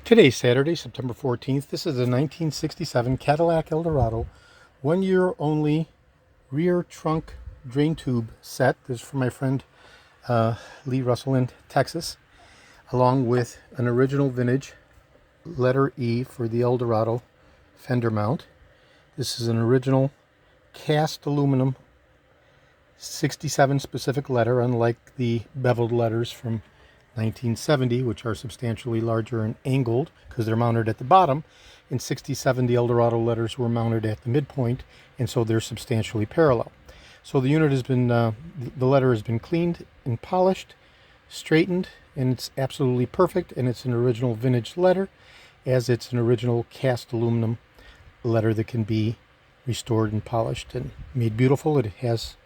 Today's Saturday, September 14th. This is a 1967 Cadillac Eldorado, 1 year only rear trunk drain tube set. This is from my friend Lee Russell in Texas, along with an original vintage letter E for the Eldorado fender mount. This is an original cast aluminum 67 specific letter, unlike the beveled letters from 1970, which are substantially larger and angled because they're mounted at the bottom. In 67, the Eldorado letters were mounted at the midpoint, and so they're substantially parallel. So the unit has been, the letter has been cleaned and polished, straightened, and it's absolutely perfect. And it's an original vintage letter, as it's an original cast aluminum letter that can be restored and polished and made beautiful. It has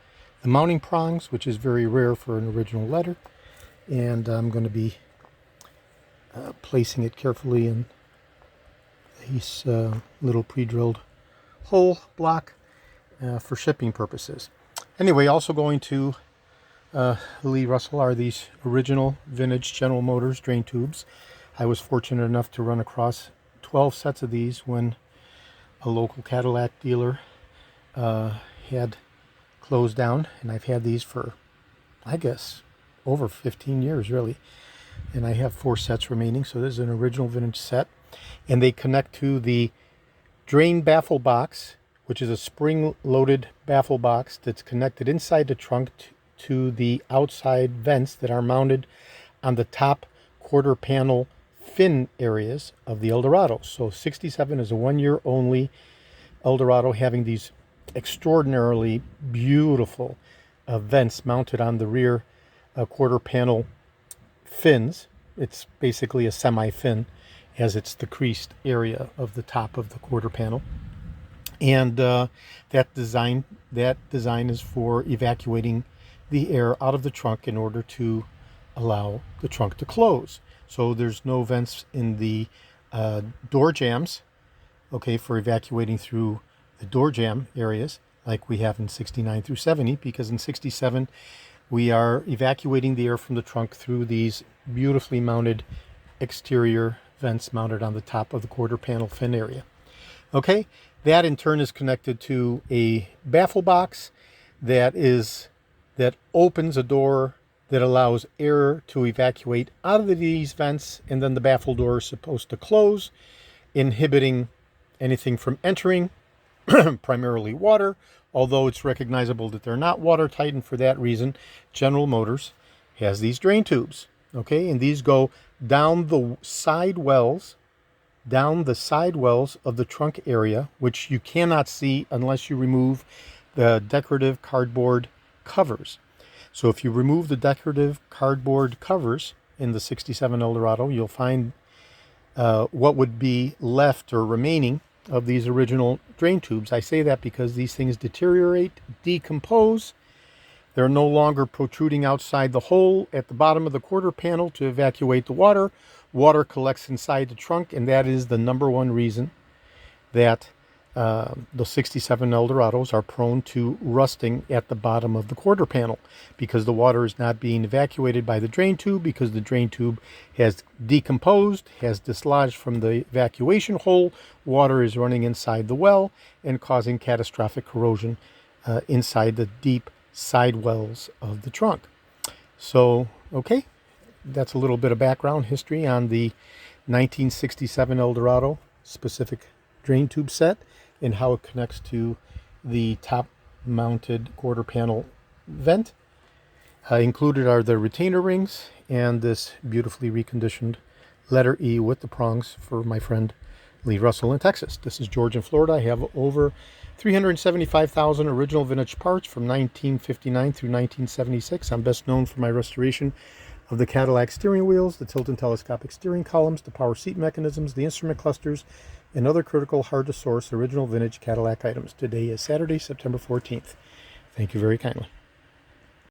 the mounting prongs, which is very rare for an original letter. And I'm going to be placing it carefully in this little pre-drilled hole block for shipping purposes. Anyway, also going to Lee Russell are these original vintage General Motors drain tubes. I was fortunate enough to run across 12 sets of these when a local Cadillac dealer had closed down, and I've had these for, I guess, over 15 years really, and I have 4 sets remaining. So this is an original vintage set, and they connect to the drain baffle box, which is a spring-loaded baffle box that's connected inside the trunk to the outside vents that are mounted on the top quarter panel fin areas of the Eldorado. So 67 is a 1 year only Eldorado, having these extraordinarily beautiful vents mounted on the rear quarter panel fins. It's basically a semi-fin, as it's the creased area of the top of the quarter panel. And that design is for evacuating the air out of the trunk in order to allow the trunk to close. So there's no vents in the door jambs, okay, for evacuating through the door jamb areas like we have in 69 through 70, because in 67 we are evacuating the air from the trunk through these beautifully mounted exterior vents mounted on the top of the quarter panel fin area. Okay, that in turn is connected to a baffle box that opens a door that allows air to evacuate out of these vents, and then the baffle door is supposed to close, inhibiting anything from entering, primarily water, although it's recognizable that they're not watertight, and for that reason General Motors has these drain tubes. Okay, and these go down the side wells of the trunk area, which you cannot see unless you remove the decorative cardboard covers. So if you remove the decorative cardboard covers in the 67 Eldorado, you'll find what would be left or remaining of these original drain tubes. I say that because these things deteriorate, decompose. They're no longer protruding outside the hole at the bottom of the quarter panel to evacuate the water. Water collects inside the trunk, and that is the number one reason that the 67 Eldorados are prone to rusting at the bottom of the quarter panel, because the water is not being evacuated by the drain tube, because the drain tube has decomposed, has dislodged from the evacuation hole. Water is running inside the well and causing catastrophic corrosion inside the deep side wells of the trunk. So, okay, that's a little bit of background history on the 1967 Eldorado specific drain tube set and how it connects to the top mounted quarter panel vent. Included are the retainer rings and this beautifully reconditioned letter E with the prongs for my friend Lee Russell in Texas. This is George in Florida. I have over 375,000 original vintage parts from 1959 through 1976. I'm best known for my restoration of the Cadillac steering wheels, the tilt and telescopic steering columns, the power seat mechanisms, the instrument clusters, and other critical, hard-to-source original vintage Cadillac items. Today is Saturday, September 14th. Thank you very kindly.